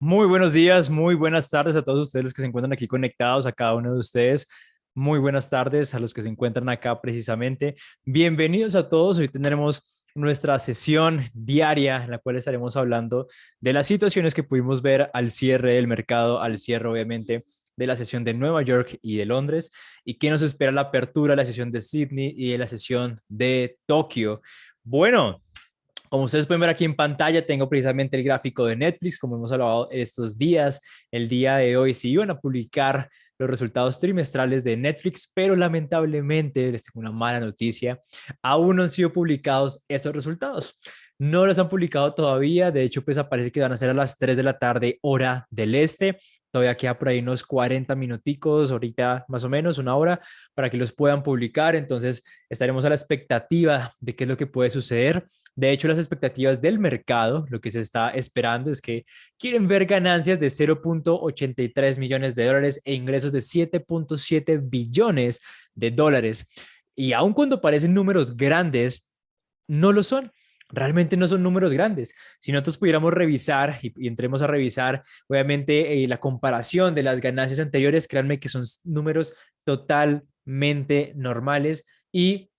Muy buenos días, muy buenas tardes a todos ustedes los que se encuentran aquí conectados, a cada uno de ustedes. Muy buenas tardes a los que se encuentran acá precisamente. Bienvenidos a todos. Hoy tendremos nuestra sesión diaria en la cual estaremos hablando de las situaciones que pudimos ver al cierre del mercado, al cierre obviamente de la sesión de Nueva York y de Londres, y qué nos espera la apertura de la sesión de Sydney y de la sesión de Tokio. Bueno, como ustedes pueden ver aquí en pantalla, tengo precisamente el gráfico de Netflix, como hemos hablado estos días. El día de hoy se iban a publicar los resultados trimestrales de Netflix, pero lamentablemente les tengo una mala noticia. Aún no han sido publicados estos resultados. No los han publicado todavía. De hecho, pues aparece que van a ser a las 3 de la tarde, hora del este. Todavía queda por ahí unos 40 minuticos, ahorita más o menos, una hora, para que los puedan publicar. Entonces, estaremos a la expectativa de qué es lo que puede suceder. De hecho, las expectativas del mercado, lo que se está esperando es que quieren ver ganancias de 0.83 millones de dólares e ingresos de 7.7 billones de dólares. Y aun cuando parecen números grandes, no lo son. Realmente no son números grandes. Si nosotros pudiéramos revisar y entremos a revisar, obviamente, la comparación de las ganancias anteriores, créanme que son números totalmente normales y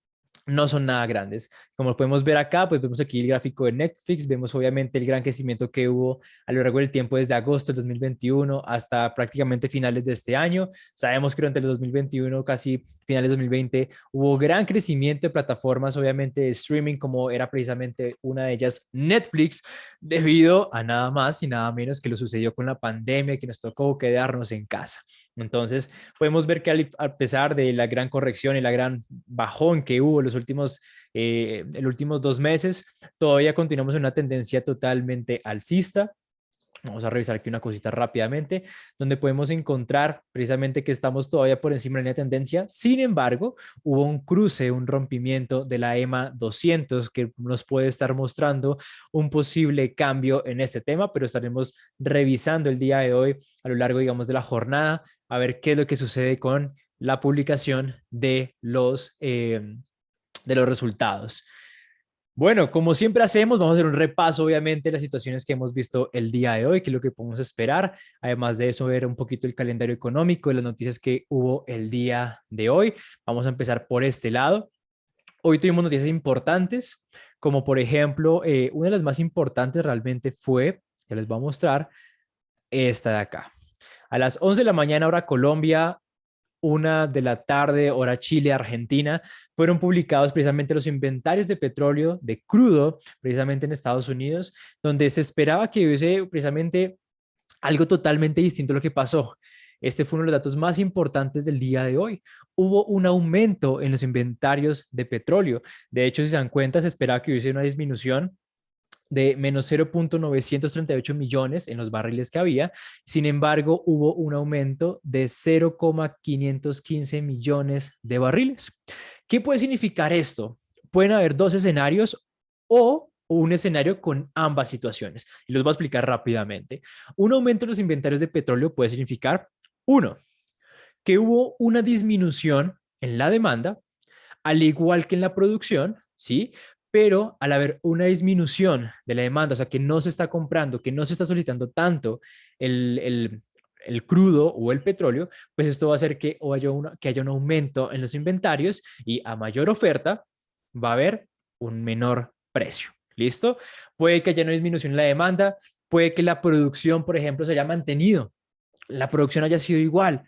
no son nada grandes. Como podemos ver acá, pues vemos aquí el gráfico de Netflix, vemos obviamente el gran crecimiento que hubo a lo largo del tiempo desde agosto del 2021 hasta prácticamente finales de este año. Sabemos que durante el 2021, casi finales de 2020, hubo gran crecimiento de plataformas, obviamente de streaming, como era precisamente una de ellas Netflix, debido a nada más y nada menos que lo sucedió con la pandemia, que nos tocó quedarnos en casa. Entonces, podemos ver que a pesar de la gran corrección y la gran bajón que hubo los últimos 2 meses, todavía continuamos en una tendencia totalmente alcista. Vamos a revisar aquí una cosita rápidamente, donde podemos encontrar precisamente que estamos todavía por encima de la tendencia. Sin embargo, hubo un cruce, un rompimiento de la EMA 200 que nos puede estar mostrando un posible cambio en este tema, pero estaremos revisando el día de hoy a lo largo, digamos, de la jornada, a ver qué es lo que sucede con la publicación de los resultados. Bueno, como siempre hacemos, vamos a hacer un repaso, obviamente, de las situaciones que hemos visto el día de hoy, qué es lo que podemos esperar. Además de eso, ver un poquito el calendario económico y las noticias que hubo el día de hoy. Vamos a empezar por este lado. Hoy tuvimos noticias importantes, como por ejemplo, una de las más importantes realmente fue, que les voy a mostrar, esta de acá. A las 11 de la mañana, hora Colombia, 1 de la tarde, hora Chile, Argentina, fueron publicados precisamente los inventarios de petróleo, de crudo, precisamente en Estados Unidos, donde se esperaba que hubiese precisamente algo totalmente distinto a lo que pasó. Este fue uno de los datos más importantes del día de hoy. Hubo un aumento en los inventarios de petróleo. De hecho, si se dan cuenta, se esperaba que hubiese una disminución de menos 0.938 millones en los barriles que había. Sin embargo, hubo un aumento de 0.515 millones de barriles. ¿Qué puede significar esto? Pueden haber dos escenarios o un escenario con ambas situaciones. Y los voy a explicar rápidamente. Un aumento en los inventarios de petróleo puede significar, uno, que hubo una disminución en la demanda, al igual que en la producción, ¿sí? Pero al haber una disminución de la demanda, o sea, que no se está comprando, que no se está solicitando tanto el, el, el crudo o el petróleo, pues esto va a hacer que haya un aumento en los inventarios y a mayor oferta va a haber un menor precio. ¿Listo? Puede que haya una disminución en la demanda, puede que la producción, por ejemplo, se haya mantenido, la producción haya sido igual,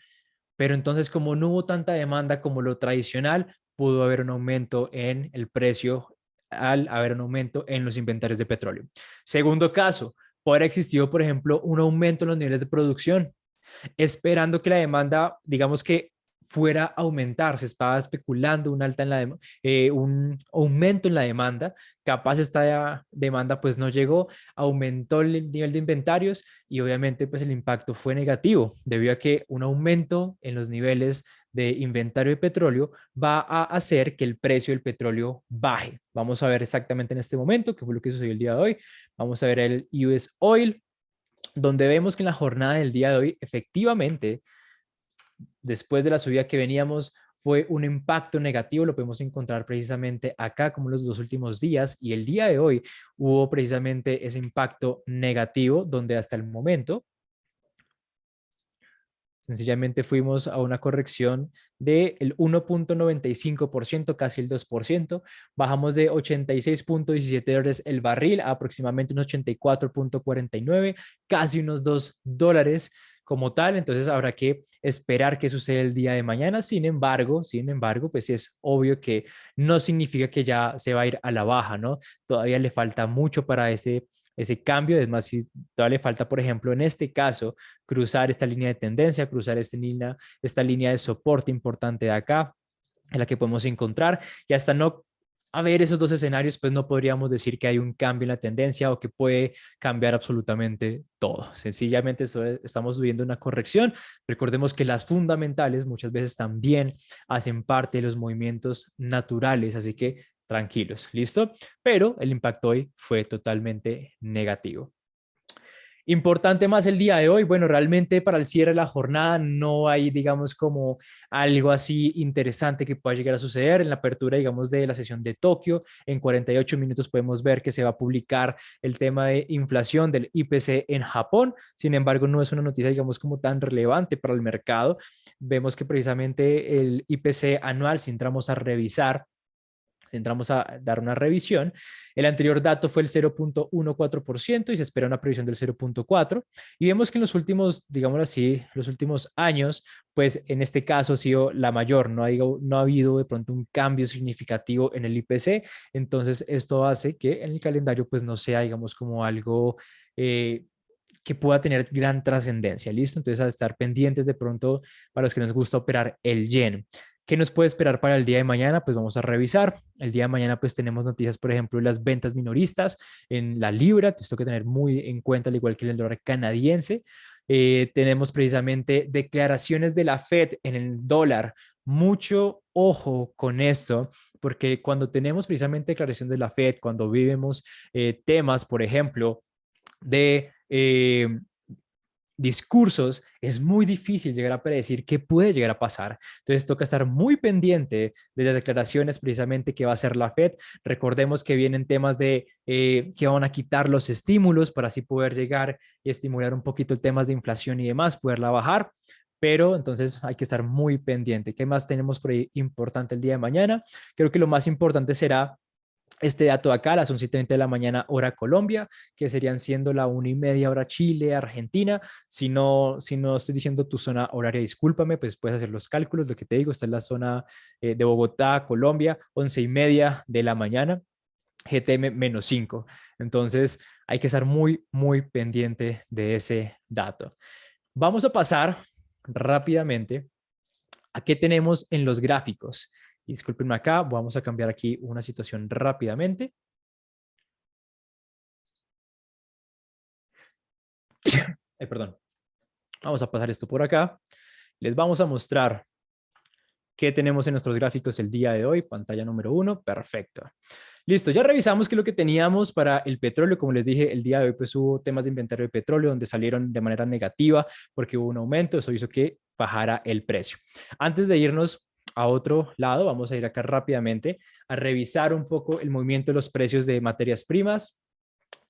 pero entonces como no hubo tanta demanda como lo tradicional, pudo haber un aumento en el precio al haber un aumento en los inventarios de petróleo. Segundo caso, puede haber existido, por ejemplo, un aumento en los niveles de producción, esperando que la demanda, digamos que fuera a aumentar, se estaba especulando un aumento en la demanda, capaz esta demanda pues no llegó, aumentó el nivel de inventarios y obviamente pues el impacto fue negativo debido a que un aumento en los niveles de inventario de petróleo va a hacer que el precio del petróleo baje. Vamos a ver exactamente en este momento qué fue lo que sucedió el día de hoy. Vamos a ver el US Oil, donde vemos que en la jornada del día de hoy, efectivamente, después de la subida que veníamos, fue un impacto negativo, lo podemos encontrar precisamente acá como los dos últimos días y el día de hoy hubo precisamente ese impacto negativo donde hasta el momento sencillamente fuimos a una corrección del 1.95%, casi el 2%. Bajamos de $86.17 el barril a aproximadamente unos 84.49, casi unos $2 como tal. Entonces habrá que esperar qué sucede el día de mañana. Sin embargo, pues es obvio que no significa que ya se va a ir a la baja, ¿no? Todavía le falta mucho para ese cambio. Es más, si todavía le falta, por ejemplo, en este caso, cruzar esta línea de tendencia, cruzar esta línea de soporte importante de acá, en la que podemos encontrar, y hasta no haber esos dos escenarios, pues no podríamos decir que hay un cambio en la tendencia o que puede cambiar absolutamente todo. Sencillamente estamos viviendo una corrección. Recordemos que las fundamentales muchas veces también hacen parte de los movimientos naturales, así que tranquilos, ¿listo? Pero el impacto hoy fue totalmente negativo. Importante más el día de hoy, bueno, realmente para el cierre de la jornada no hay, digamos, como algo así interesante que pueda llegar a suceder. En la apertura, digamos, de la sesión de Tokio, en 48 minutos podemos ver que se va a publicar el tema de inflación del IPC en Japón. Sin embargo, no es una noticia, digamos, como tan relevante para el mercado. Vemos que precisamente el IPC anual, si entramos a revisar, entramos a dar una revisión. El anterior dato fue el 0.14% y se espera una previsión del 0.4%. Y vemos que en los últimos, digámoslo así, los últimos años, pues en este caso ha sido la mayor. No ha habido de pronto un cambio significativo en el IPC. Entonces esto hace que en el calendario pues no sea, digamos, como algo que pueda tener gran trascendencia, ¿listo? Entonces, a estar pendientes de pronto para los que nos gusta operar el yen. ¿Qué nos puede esperar para el día de mañana? Pues vamos a revisar. El día de mañana pues tenemos noticias, por ejemplo, las ventas minoristas en la libra. Esto hay que tener muy en cuenta, al igual que en el dólar canadiense. Tenemos precisamente declaraciones de la Fed en el dólar. Mucho ojo con esto, porque cuando tenemos precisamente declaración de la Fed, cuando vivimos temas, por ejemplo, de discursos, es muy difícil llegar a predecir qué puede llegar a pasar. Entonces toca estar muy pendiente de las declaraciones precisamente que va a hacer la Fed. Recordemos que vienen temas de que van a quitar los estímulos para así poder llegar y estimular un poquito el temas de inflación y demás, poderla bajar. Pero entonces hay que estar muy pendiente. ¿Qué más tenemos por ahí importante el día de mañana? Creo que lo más importante será este dato acá a las 11:30 de la mañana, hora Colombia, que serían siendo la 1:30 hora Chile, Argentina. Si no estoy diciendo tu zona horaria, discúlpame, pues puedes hacer los cálculos. Lo que te digo, está en la zona de Bogotá, Colombia, 11:30 de la mañana, GTM -5. Entonces hay que estar muy, muy pendiente de ese dato. Vamos a pasar rápidamente a qué tenemos en los gráficos. Discúlpenme acá, vamos a cambiar aquí una situación rápidamente. Perdón. Vamos a pasar esto por acá. Les vamos a mostrar qué tenemos en nuestros gráficos el día de hoy. Pantalla número 1, perfecto. Listo, ya revisamos que lo que teníamos para el petróleo, como les dije, el día de hoy pues hubo temas de inventario de petróleo donde salieron de manera negativa porque hubo un aumento, eso hizo que bajara el precio. Antes de irnos a otro lado, vamos a ir acá rápidamente a revisar un poco el movimiento de los precios de materias primas,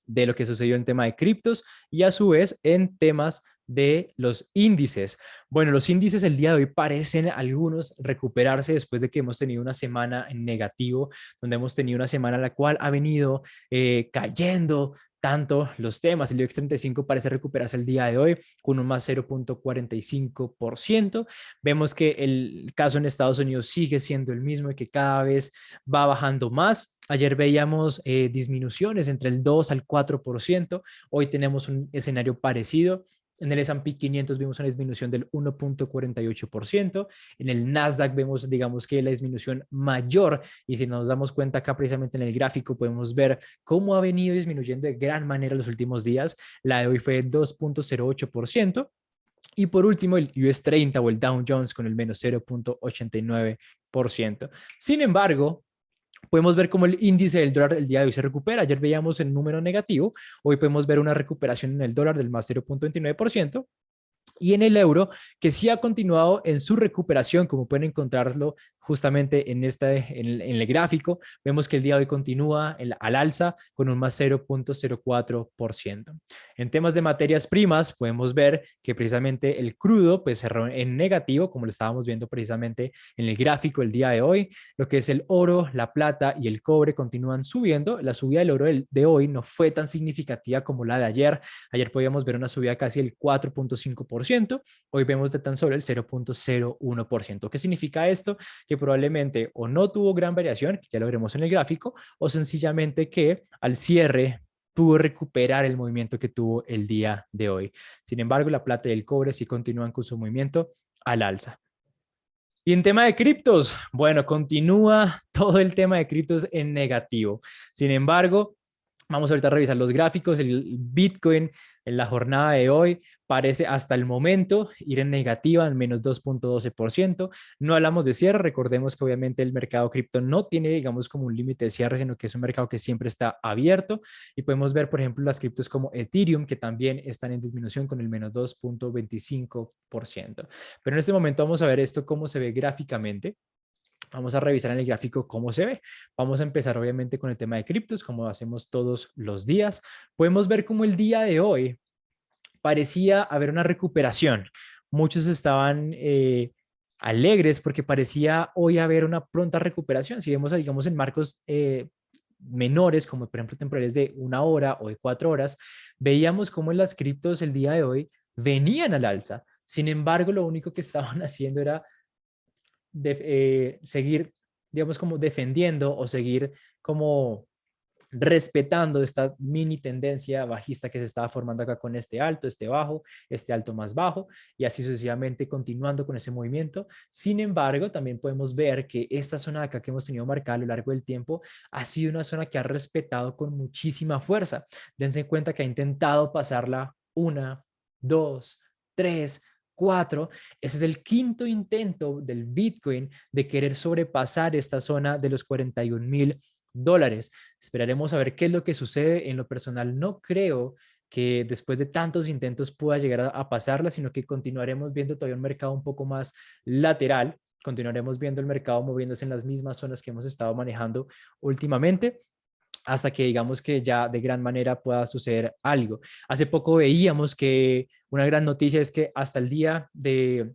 de lo que sucedió en tema de criptos y a su vez en temas de los índices. Bueno, los índices el día de hoy parecen algunos recuperarse después de que hemos tenido una semana en negativo, donde hemos tenido una semana en la cual ha venido cayendo tanto los temas. El IBEX 35 parece recuperarse el día de hoy con un más 0.45%. Vemos que el caso en Estados Unidos sigue siendo el mismo y que cada vez va bajando más. Ayer veíamos disminuciones entre el 2 al 4%. Hoy tenemos un escenario parecido. En el S&P 500 vimos una disminución del 1.48%. En el Nasdaq vemos, digamos que la disminución mayor. Y si nos damos cuenta acá precisamente en el gráfico, podemos ver cómo ha venido disminuyendo de gran manera los últimos días. La de hoy fue 2.08%. Y por último, el US 30 o el Dow Jones con el menos 0.89%. Sin embargo, podemos ver cómo el índice del dólar el día de hoy se recupera. Ayer veíamos el número negativo, hoy podemos ver una recuperación en el dólar del más 0.29%. y en el euro, que sí ha continuado en su recuperación, como pueden encontrarlo justamente en el gráfico. Vemos que el día de hoy continúa al alza con un más 0.04%. En temas de materias primas, podemos ver que precisamente el crudo pues cerró en negativo, como lo estábamos viendo precisamente en el gráfico el día de hoy. Lo que es el oro, la plata y el cobre continúan subiendo. La subida del oro de hoy no fue tan significativa como la de ayer. Ayer podíamos ver una subida casi del 4.5%, hoy vemos de tan solo el 0.01%. ¿Qué significa esto? Que probablemente o no tuvo gran variación, que ya lo veremos en el gráfico, o sencillamente que al cierre pudo recuperar el movimiento que tuvo el día de hoy. Sin embargo, la plata y el cobre sí continúan con su movimiento al alza. Y en tema de criptos, bueno, continúa todo el tema de criptos en negativo. Sin embargo, vamos ahorita a revisar los gráficos. El Bitcoin en la jornada de hoy parece hasta el momento ir en negativa, al menos 2.12%. No hablamos de cierre. Recordemos que obviamente el mercado cripto no tiene, digamos, como un límite de cierre, sino que es un mercado que siempre está abierto. Y podemos ver, por ejemplo, las criptos como Ethereum, que también están en disminución con el menos 2.25%. Pero en este momento vamos a ver esto cómo se ve gráficamente. Vamos a revisar en el gráfico cómo se ve. Vamos a empezar obviamente con el tema de criptos, como hacemos todos los días. Podemos ver cómo el día de hoy parecía haber una recuperación. Muchos estaban alegres porque parecía hoy haber una pronta recuperación. Si vemos, digamos, en marcos menores, como por ejemplo temporales de 1 hora o de 4 horas, veíamos cómo en las criptos el día de hoy venían al alza. Sin embargo, lo único que estaban haciendo era seguir, digamos, como defendiendo o seguir como respetando esta mini tendencia bajista que se estaba formando acá con este alto más bajo, y así sucesivamente continuando con ese movimiento. Sin embargo, también podemos ver que esta zona de acá que hemos tenido marcada a lo largo del tiempo ha sido una zona que ha respetado con muchísima fuerza. Dense cuenta que ha intentado pasarla 1, 2, 3, 4. Ese es el quinto intento del Bitcoin de querer sobrepasar esta zona de los $41,000. Esperaremos a ver qué es lo que sucede. En lo personal, no creo que después de tantos intentos pueda llegar a pasarla, sino que continuaremos viendo todavía un mercado un poco más lateral. Continuaremos viendo el mercado moviéndose en las mismas zonas que hemos estado manejando últimamente, hasta que digamos que ya de gran manera pueda suceder algo. Hace poco veíamos que una gran noticia es que hasta el día de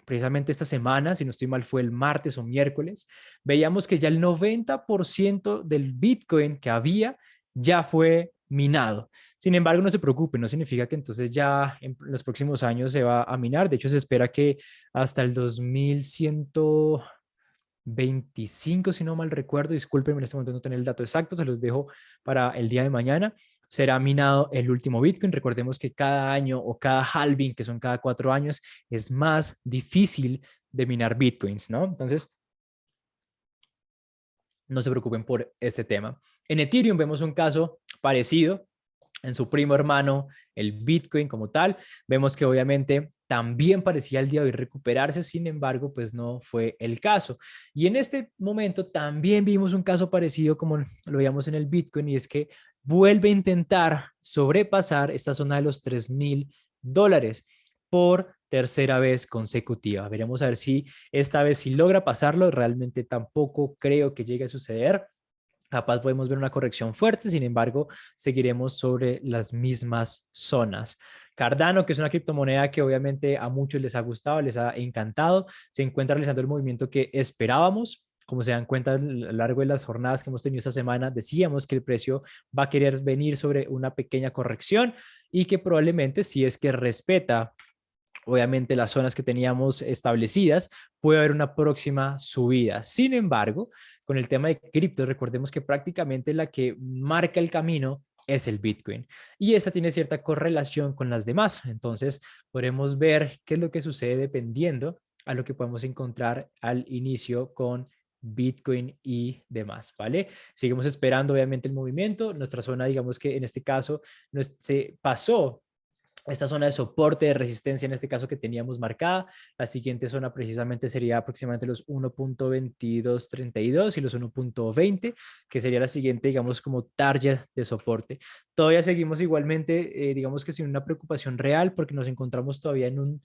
precisamente esta semana, si no estoy mal, fue el martes o miércoles, veíamos que ya el 90% del Bitcoin que había ya fue minado. Sin embargo, no se preocupe, no significa que entonces ya en los próximos años se va a minar. De hecho, se espera que hasta el 2125, si no mal recuerdo, discúlpenme, en este momento no tengo el dato exacto, se los dejo para el día de mañana, será minado el último Bitcoin. Recordemos que cada año o cada halving, que son cada 4 años, es más difícil de minar Bitcoins, ¿no? Entonces, no se preocupen por este tema. En Ethereum vemos un caso parecido. En su primo hermano, el Bitcoin como tal, vemos que obviamente también parecía el día de hoy recuperarse. Sin embargo, pues no fue el caso. Y en este momento también vimos un caso parecido como lo veíamos en el Bitcoin, y es que vuelve a intentar sobrepasar esta zona de los $3,000 por tercera vez consecutiva. Veremos a ver si esta vez si logra pasarlo. Realmente tampoco creo que llegue a suceder. Capaz podemos ver una corrección fuerte, sin embargo, seguiremos sobre las mismas zonas. Cardano, que es una criptomoneda que obviamente a muchos les ha gustado, les ha encantado, se encuentra realizando el movimiento que esperábamos. Como se dan cuenta a lo largo de las jornadas que hemos tenido esta semana, decíamos que el precio va a querer venir sobre una pequeña corrección, y que probablemente, si es que respeta obviamente las zonas que teníamos establecidas, puede haber una próxima subida. Sin embargo, con el tema de cripto, recordemos que prácticamente la que marca el camino es el Bitcoin, y esta tiene cierta correlación con las demás. Entonces, podremos ver qué es lo que sucede dependiendo a lo que podemos encontrar al inicio con Bitcoin y demás, ¿vale? Seguimos esperando obviamente el movimiento. Nuestra zona, digamos que en este caso, se pasó esta zona de soporte, de resistencia en este caso que teníamos marcada. La siguiente zona precisamente sería aproximadamente los 1.2232 y los 1.20, que sería la siguiente, digamos, como target de soporte. Todavía seguimos igualmente, digamos que sin una preocupación real, porque nos encontramos todavía en un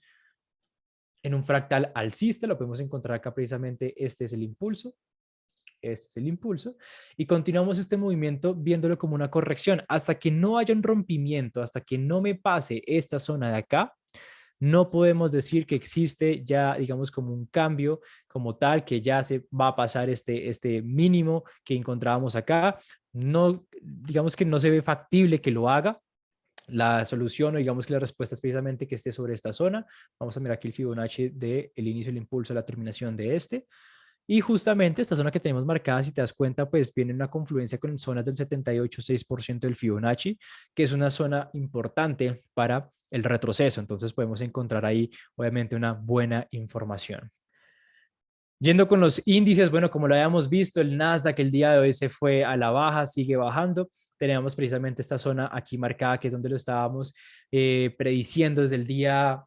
fractal alcista. Lo podemos encontrar acá precisamente. Este es el impulso. Este es el impulso. Y continuamos este movimiento viéndolo como una corrección. Hasta que no haya un rompimiento, hasta que no me pase esta zona de acá, no podemos decir que existe ya, digamos, como un cambio como tal, que ya se va a pasar este mínimo que encontrábamos acá. No, digamos que no se ve factible que lo haga. La solución o digamos que la respuesta es precisamente que esté sobre esta zona. Vamos a mirar aquí el Fibonacci del inicio del impulso a la terminación de este. Y justamente esta zona que tenemos marcada, si te das cuenta, pues viene una confluencia con zonas del 78,6% del Fibonacci, que es una zona importante para el retroceso. Entonces podemos encontrar ahí, obviamente, una buena información. Yendo con los índices, bueno, como lo habíamos visto, el Nasdaq el día de hoy se fue a la baja, sigue bajando. Teníamos precisamente esta zona aquí marcada, que es donde lo estábamos prediciendo desde el día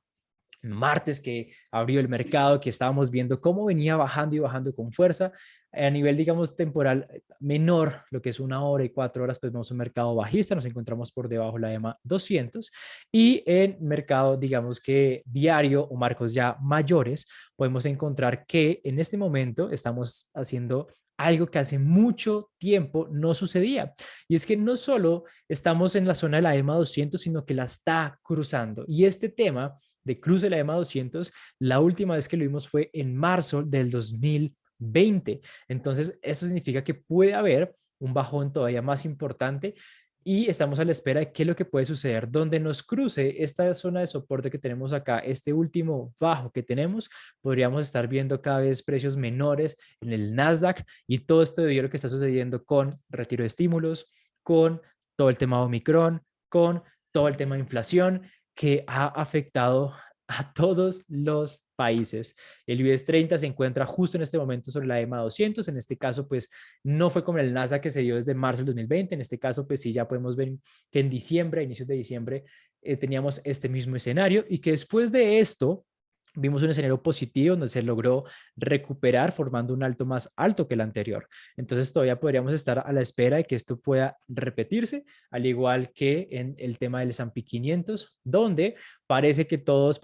martes que abrió el mercado, que estábamos viendo cómo venía bajando y bajando con fuerza. A nivel, digamos, temporal menor, lo que es 1 hora y 4 horas, pues vemos un mercado bajista, nos encontramos por debajo de la EMA 200 y en mercado, digamos que diario o marcos ya mayores, podemos encontrar que en este momento estamos haciendo algo que hace mucho tiempo no sucedía. Y es que no solo estamos en la zona de la EMA 200, sino que la está cruzando. Y este tema de cruce de la EMA 200, la última vez que lo vimos fue en marzo del 2020. Entonces, eso significa que puede haber un bajón todavía más importante y estamos a la espera de qué es lo que puede suceder. Donde nos cruce esta zona de soporte que tenemos acá, este último bajo que tenemos, podríamos estar viendo cada vez precios menores en el Nasdaq y todo esto debido a lo que está sucediendo con retiro de estímulos, con todo el tema de Omicron, con todo el tema de inflación que ha afectado a todos los países. El IBEX 30 se encuentra justo en este momento sobre la EMA 200. En este caso, pues no fue como el Nasdaq que se dio desde marzo del 2020. En este caso, pues sí, ya podemos ver que en diciembre, a inicios de diciembre, teníamos este mismo escenario y que después de esto vimos un escenario positivo donde se logró recuperar formando un alto más alto que el anterior. Entonces todavía podríamos estar a la espera de que esto pueda repetirse, al igual que en el tema del S&P 500, donde parece que todos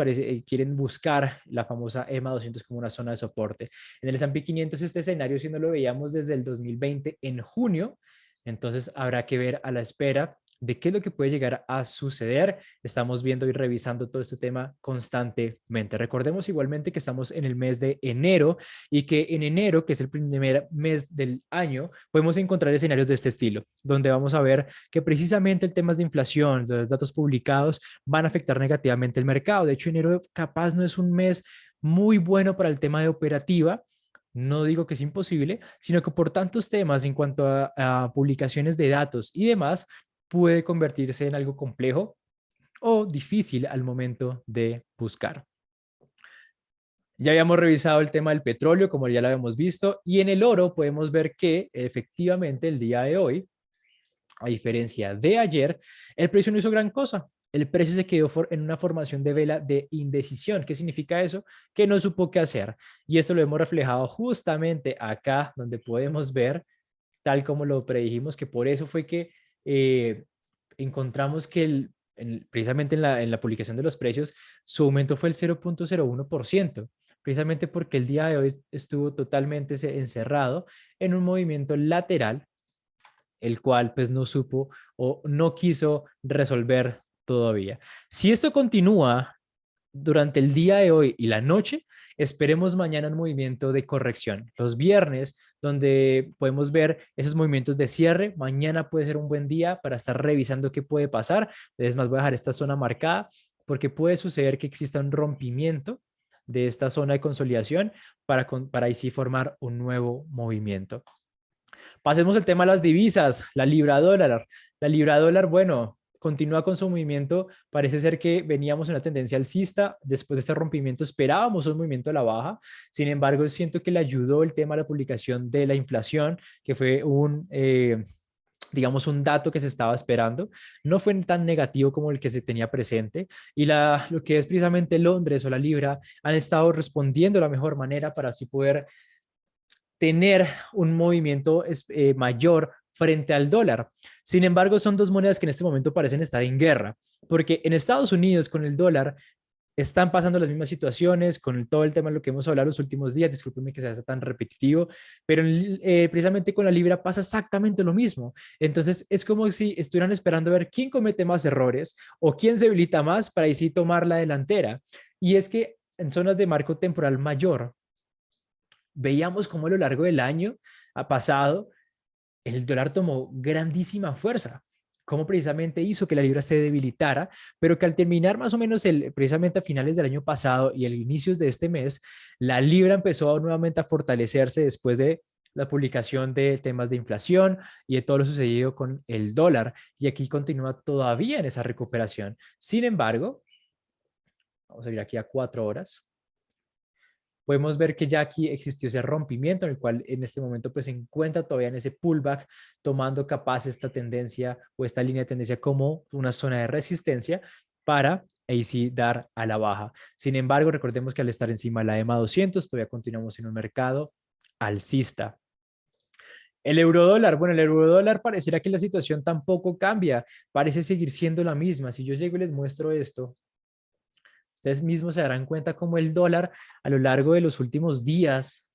quieren buscar la famosa EMA 200 como una zona de soporte. En el S&P 500 este escenario, si no lo veíamos desde el 2020 en junio, entonces habrá que ver a la espera de qué es lo que puede llegar a suceder. Estamos viendo y revisando todo este tema constantemente. Recordemos igualmente que estamos en el mes de enero y que en enero, que es el primer mes del año, podemos encontrar escenarios de este estilo, donde vamos a ver que precisamente el tema de inflación, de los datos publicados, van a afectar negativamente el mercado. De hecho, enero capaz no es un mes muy bueno para el tema de operativa. No digo que es imposible, sino que por tantos temas en cuanto a publicaciones de datos y demás, puede convertirse en algo complejo o difícil al momento de buscar. Ya habíamos revisado el tema del petróleo, como ya lo habíamos visto, y en el oro podemos ver que efectivamente el día de hoy, a diferencia de ayer, el precio no hizo gran cosa. El precio se quedó en una formación de vela de indecisión. ¿Qué significa eso? Que no supo qué hacer. Y esto lo hemos reflejado justamente acá, donde podemos ver, tal como lo predijimos, que por eso fue que encontramos que precisamente en la publicación de los precios, su aumento fue el 0,01%, precisamente porque el día de hoy estuvo totalmente encerrado en un movimiento lateral, el cual pues no supo o no quiso resolver todavía. Si esto continúa durante el día de hoy y la noche, esperemos mañana un movimiento de corrección. Los viernes, donde podemos ver esos movimientos de cierre, mañana puede ser un buen día para estar revisando qué puede pasar. Es más, voy a dejar esta zona marcada porque puede suceder que exista un rompimiento de esta zona de consolidación para ahí sí formar un nuevo movimiento. Pasemos al tema de las divisas, la libra dólar. La libra dólar, bueno, continúa con su movimiento. Parece ser que veníamos en una tendencia alcista. Después de este rompimiento esperábamos un movimiento a la baja. Sin embargo, siento que le ayudó el tema de la publicación de la inflación, que fue digamos, un dato que se estaba esperando, no fue tan negativo como el que se tenía presente y lo que es precisamente Londres o la libra han estado respondiendo de la mejor manera para así poder tener un movimiento mayor frente al dólar. Sin embargo, son dos monedas que en este momento parecen estar en guerra, porque en Estados Unidos con el dólar están pasando las mismas situaciones con todo el tema de lo que hemos hablado los últimos días, discúlpenme que sea tan repetitivo, pero precisamente con la libra pasa exactamente lo mismo. Entonces es como si estuvieran esperando a ver quién comete más errores o quién se debilita más para ahí sí tomar la delantera. Y es que en zonas de marco temporal mayor, veíamos cómo a lo largo del año ha pasado, el dólar tomó grandísima fuerza, cómo precisamente hizo que la libra se debilitara, pero que al terminar más o menos precisamente a finales del año pasado y el inicios de este mes, la libra empezó nuevamente a fortalecerse después de la publicación de temas de inflación y de todo lo sucedido con el dólar. Y aquí continúa todavía en esa recuperación. Sin embargo, vamos a ir aquí a 4 horas. Podemos ver que ya aquí existió ese rompimiento en el cual en este momento pues se encuentra todavía en ese pullback, tomando capaz esta tendencia o esta línea de tendencia como una zona de resistencia para ahí sí dar a la baja. Sin embargo, recordemos que al estar encima de la EMA 200 todavía continuamos en un mercado alcista. El eurodólar, bueno, el eurodólar pareciera que la situación tampoco cambia, parece seguir siendo la misma. Si yo llego y les muestro esto, ustedes mismos se darán cuenta cómo el dólar a lo largo de los últimos días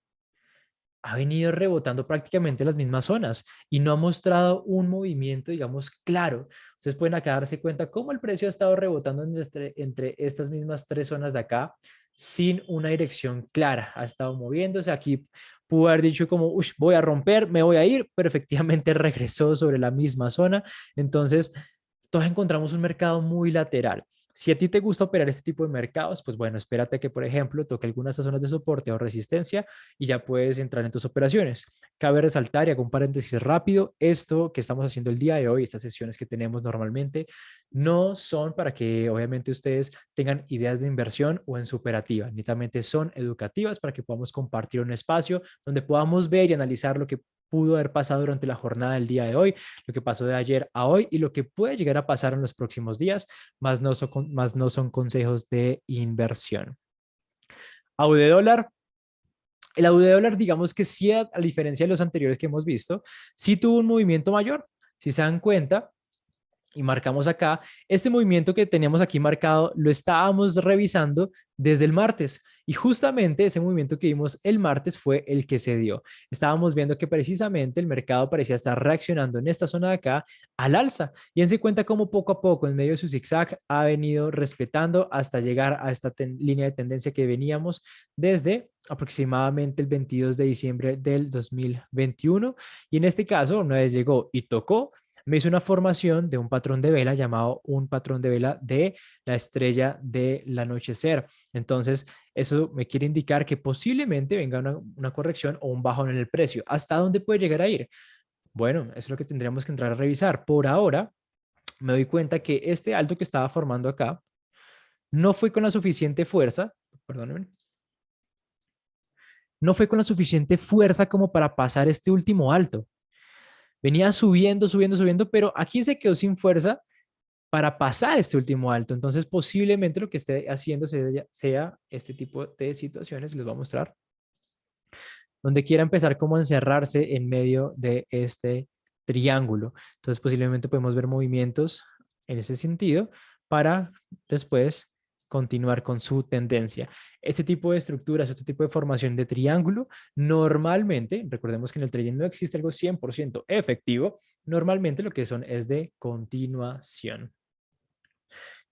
ha venido rebotando prácticamente las mismas zonas y no ha mostrado un movimiento, digamos, claro. Ustedes pueden acá darse cuenta cómo el precio ha estado rebotando entre estas mismas 3 zonas de acá sin una dirección clara. Ha estado moviéndose. Aquí pudo haber dicho como, uy, voy a romper, me voy a ir, pero efectivamente regresó sobre la misma zona. Entonces, todos encontramos un mercado muy lateral. Si a ti te gusta operar este tipo de mercados, pues bueno, espérate que, por ejemplo, toque algunas de estas zonas de soporte o resistencia y ya puedes entrar en tus operaciones. Cabe resaltar y hago un paréntesis rápido, esto que estamos haciendo el día de hoy, estas sesiones que tenemos normalmente, no son para que obviamente ustedes tengan ideas de inversión o en su operativa, netamente son educativas para que podamos compartir un espacio donde podamos ver y analizar lo que pudo haber pasado durante la jornada del día de hoy, lo que pasó de ayer a hoy y lo que puede llegar a pasar en los próximos días, más no son consejos de inversión. Aude dólar, el audio dólar, digamos que sí, a diferencia de los anteriores que hemos visto, sí tuvo un movimiento mayor. Si se dan cuenta, y marcamos acá, este movimiento que teníamos aquí marcado lo estábamos revisando desde el martes y justamente ese movimiento que vimos el martes fue el que se dio. Estábamos viendo que precisamente el mercado parecía estar reaccionando en esta zona de acá al alza y en se cuenta como poco a poco en medio de su zigzag ha venido respetando hasta llegar a esta línea de tendencia que veníamos desde aproximadamente el 22 de diciembre del 2021 y en este caso una vez llegó y tocó, me hizo una formación de un patrón de vela llamado un patrón de vela de la estrella del anochecer. Entonces, eso me quiere indicar que posiblemente venga una corrección o un bajón en el precio. ¿Hasta dónde puede llegar a ir? Bueno, eso es lo que tendríamos que entrar a revisar. Por ahora, me doy cuenta que este alto que estaba formando acá no fue con la suficiente fuerza, perdónenme, no fue con la suficiente fuerza como para pasar este último alto. Venía subiendo, subiendo, subiendo, pero aquí se quedó sin fuerza para pasar este último alto. Entonces, posiblemente lo que esté haciendo sea este tipo de situaciones, les voy a mostrar, donde quiera empezar como a encerrarse en medio de este triángulo. Entonces, posiblemente podemos ver movimientos en ese sentido para después continuar con su tendencia. Este tipo de estructuras, este tipo de formación de triángulo, normalmente, recordemos que en el trading no existe algo 100% efectivo, normalmente lo que son es de continuación.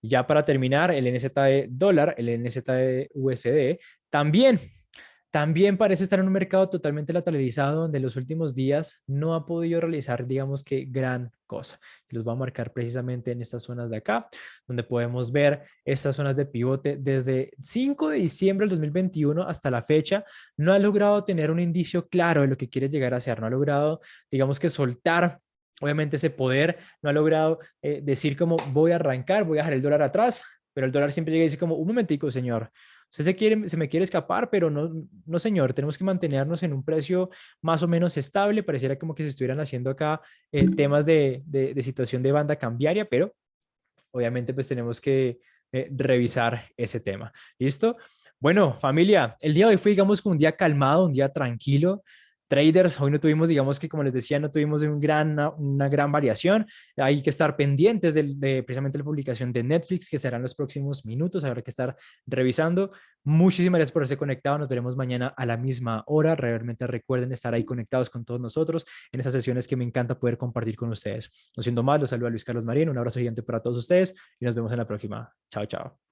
Ya para terminar, el NZ de dólar, el NZ de USD, también parece estar en un mercado totalmente lateralizado donde en los últimos días no ha podido realizar, digamos que gran cosa. Los voy a marcar precisamente en estas zonas de acá, donde podemos ver estas zonas de pivote desde 5 de diciembre del 2021 hasta la fecha. No ha logrado tener un indicio claro de lo que quiere llegar a hacer, no ha logrado, digamos que soltar obviamente ese poder, no ha logrado decir como voy a arrancar, voy a dejar el dólar atrás, pero el dólar siempre llega y dice como un momentico, señor, usted se me quiere escapar, pero no, no señor, tenemos que mantenernos en un precio más o menos estable. Pareciera como que se estuvieran haciendo acá temas de situación de banda cambiaria, pero obviamente pues tenemos que revisar ese tema. ¿Listo? Bueno, familia, el día de hoy fue, digamos, un día calmado, un día tranquilo. Traders, hoy no tuvimos, digamos que como les decía, no tuvimos una gran variación. Hay que estar pendientes de precisamente la publicación de Netflix, que serán los próximos minutos. Habrá que estar revisando. Muchísimas gracias por haberse conectado. Nos veremos mañana a la misma hora. Realmente recuerden estar ahí conectados con todos nosotros en estas sesiones que me encanta poder compartir con ustedes. No siendo más, los saluda Luis Carlos Marín. Un abrazo gigante para todos ustedes y nos vemos en la próxima. Chao, chao.